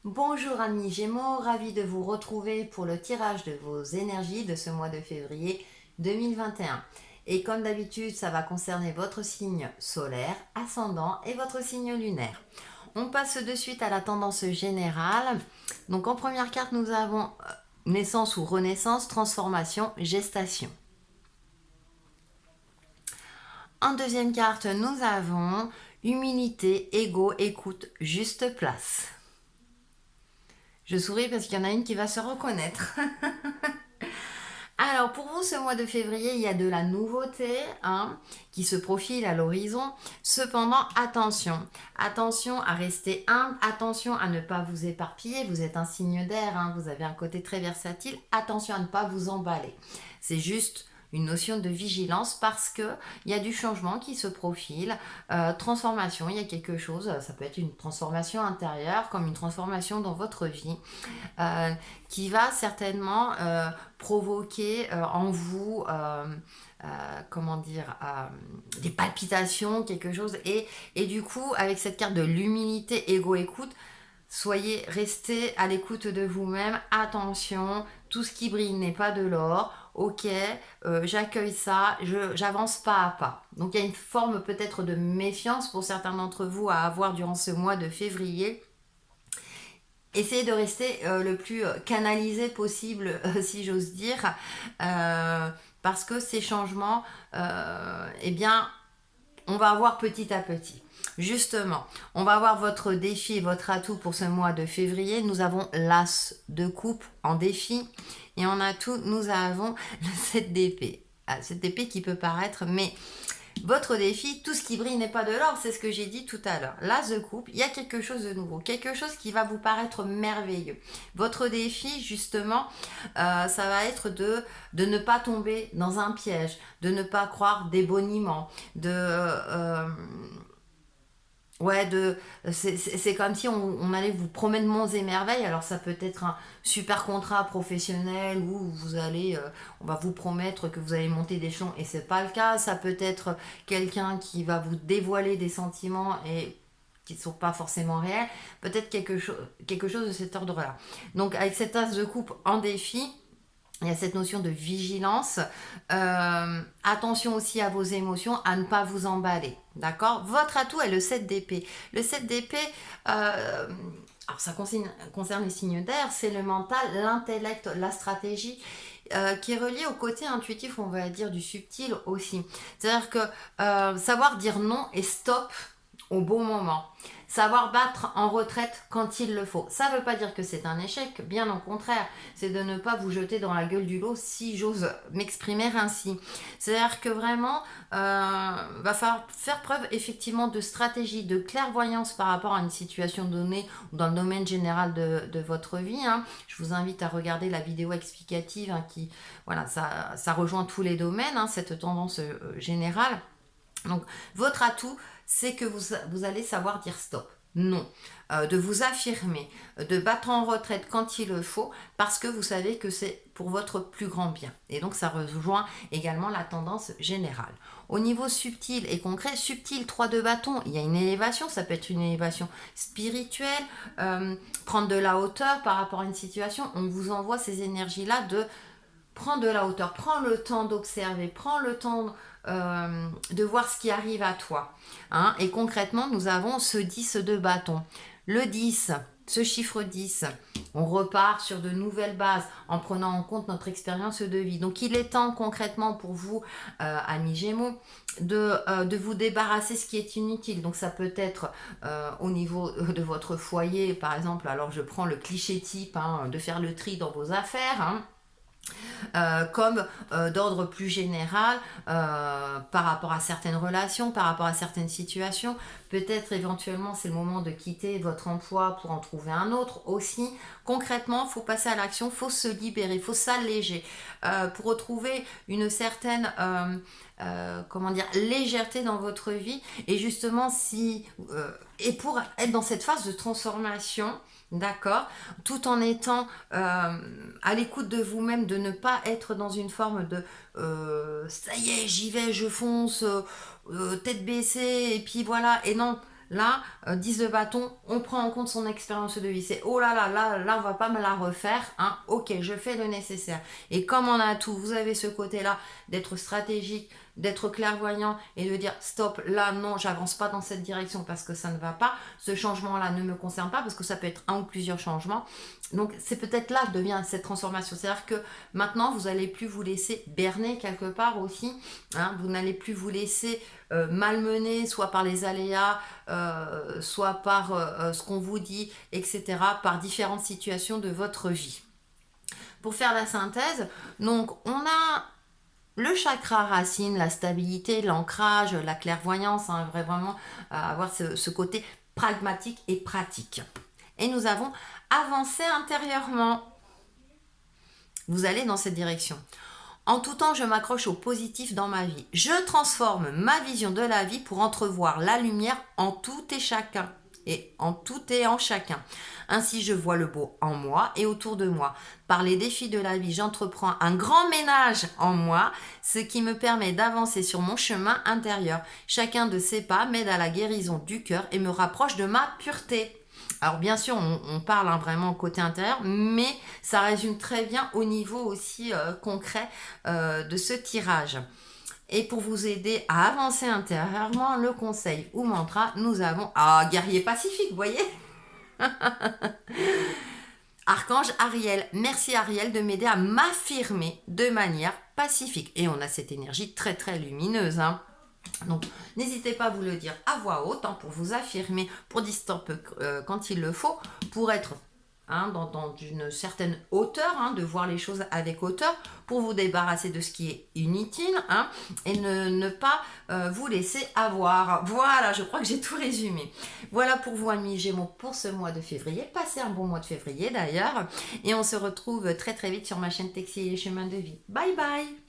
Bonjour amis Gémeaux, ravi de vous retrouver pour le tirage de vos énergies de ce mois de février 2021. Et comme d'habitude, ça va concerner votre signe solaire, ascendant et votre signe lunaire. On passe de suite à la tendance générale. Donc en première carte, nous avons naissance ou renaissance, transformation, gestation. En deuxième carte, nous avons humilité, ego, écoute, juste place. Je souris parce qu'il y en a une qui va se reconnaître. Alors pour vous, ce mois de février, il y a de la nouveauté qui se profile à l'horizon. Cependant, attention. Attention à rester humble, attention à ne pas vous éparpiller. Vous êtes un signe d'air, vous avez un côté très versatile. Attention à ne pas vous emballer. C'est juste une notion de vigilance parce que il y a du changement qui se profile, transformation, il y a quelque chose, ça peut être une transformation intérieure comme une transformation dans votre vie, euh, qui va certainement provoquer en vous, comment dire, des palpitations, quelque chose. Et du coup, avec cette carte de l'humilité, égo, écoute, soyez, restez à l'écoute de vous-même. Attention, tout ce qui brille n'est pas de l'or. Ok, j'accueille ça, j'avance pas à pas. Donc il y a une forme peut-être de méfiance pour certains d'entre vous à avoir durant ce mois de février. Essayez de rester le plus canalisé possible, si j'ose dire, parce que ces changements, eh bien, on va avoir petit à petit. Justement, on va avoir votre défi et votre atout pour ce mois de février. Nous avons l'as de coupe en défi et en atout, nous avons le 7 d'épée. Ah, 7 d'épée qui peut paraître, mais votre défi, tout ce qui brille n'est pas de l'or, c'est ce que j'ai dit tout à l'heure. L'as de coupe, il y a quelque chose de nouveau, quelque chose qui va vous paraître merveilleux. Votre défi, justement, ça va être de ne pas tomber dans un piège, de ne pas croire des boniments, ouais, c'est comme si on allait vous promettre monts et merveilles. Alors ça peut être un super contrat professionnel où on va vous promettre que vous allez monter d'échelon et c'est pas le cas. Ça peut être quelqu'un qui va vous dévoiler des sentiments et qui ne sont pas forcément réels. Peut-être quelque chose de cet ordre-là. Donc avec cet as de coupe en défi, il y a cette notion de vigilance. Attention aussi à vos émotions, à ne pas vous emballer. D'accord. Votre atout est le 7 d'épée. Le 7 d'épée, alors ça concerne les signes d'air, c'est le mental, l'intellect, la stratégie. Qui est relié au côté intuitif, on va dire, du subtil aussi. C'est-à-dire que savoir dire non et stop au bon moment. Savoir battre en retraite quand il le faut. Ça ne veut pas dire que c'est un échec, bien au contraire. C'est de ne pas vous jeter dans la gueule du lot, si j'ose m'exprimer ainsi. C'est-à-dire que vraiment, va falloir faire preuve effectivement de stratégie, de clairvoyance par rapport à une situation donnée ou dans le domaine général de votre vie. Je vous invite à regarder la vidéo explicative qui, voilà, ça rejoint tous les domaines, cette tendance générale. Donc, votre atout, c'est que vous allez savoir dire stop. Non. De vous affirmer, de battre en retraite quand il le faut, parce que vous savez que c'est pour votre plus grand bien. Et donc, ça rejoint également la tendance générale. Au niveau subtil et concret, subtil, 3 de bâton, il y a une élévation, ça peut être une élévation spirituelle, prendre de la hauteur par rapport à une situation. On vous envoie ces énergies-là de prends de la hauteur, prends le temps d'observer, prends le temps de voir ce qui arrive à toi. Et concrètement, nous avons ce 10 de bâton. Le 10, ce chiffre 10, on repart sur de nouvelles bases en prenant en compte notre expérience de vie. Donc il est temps concrètement pour vous, amis Gémeaux, de vous débarrasser ce qui est inutile. Donc ça peut être au niveau de votre foyer, par exemple, alors je prends le cliché type, de faire le tri dans vos affaires. Comme d'ordre plus général, par rapport à certaines relations, par rapport à certaines situations. Peut-être éventuellement c'est le moment de quitter votre emploi pour en trouver un autre aussi. Concrètement, il faut passer à l'action, il faut se libérer, il faut s'alléger pour retrouver une certaine comment dire, légèreté dans votre vie. Et justement, et pour être dans cette phase de transformation, d'accord, tout en étant à l'écoute de vous-même, de ne pas être dans une forme de ça y est, j'y vais, je fonce, tête baissée, et puis voilà. Et non, Là, 10 de bâton, on prend en compte son expérience de vie. C'est oh là là, là, on va pas me la refaire. Hein. Ok, je fais le nécessaire. Et comme on a tout, vous avez ce côté-là d'être stratégique, d'être clairvoyant et de dire stop, là non, j'avance pas dans cette direction parce que ça ne va pas. Ce changement-là ne me concerne pas parce que ça peut être un ou plusieurs changements. Donc c'est peut-être là que devient cette transformation. C'est-à-dire que maintenant, vous n'allez plus vous laisser berner quelque part aussi. Hein. Vous n'allez plus vous laisser malmener, soit par les aléas, soit par ce qu'on vous dit, etc., par différentes situations de votre vie. Pour faire la synthèse, donc on a le chakra racine, la stabilité, l'ancrage, la clairvoyance, hein, vraiment avoir ce côté pragmatique et pratique. Et nous avons avancé intérieurement. Vous allez dans cette direction. En tout temps, je m'accroche au positif dans ma vie. Je transforme ma vision de la vie pour entrevoir la lumière en tout et chacun. Et en tout et en chacun. Ainsi, je vois le beau en moi et autour de moi. Par les défis de la vie, j'entreprends un grand ménage en moi, ce qui me permet d'avancer sur mon chemin intérieur. Chacun de ces pas m'aide à la guérison du cœur et me rapproche de ma pureté. Alors bien sûr, on parle vraiment côté intérieur, mais ça résume très bien au niveau aussi concret de ce tirage. Et pour vous aider à avancer intérieurement, le conseil ou mantra, nous avons... Ah, guerrier pacifique, vous voyez. Archange Ariel, merci Ariel de m'aider à m'affirmer de manière pacifique. Et on a cette énergie très très lumineuse, hein. Donc, n'hésitez pas à vous le dire à voix haute hein, pour vous affirmer, pour dire stop quand il le faut, pour être dans une certaine hauteur, hein, de voir les choses avec hauteur, pour vous débarrasser de ce qui est inutile hein, et ne pas vous laisser avoir. Voilà, je crois que j'ai tout résumé. Voilà pour vous, amis Gémeaux, pour ce mois de février. Passez un bon mois de février d'ailleurs. Et on se retrouve très très vite sur ma chaîne Textile et Chemin de Vie. Bye bye!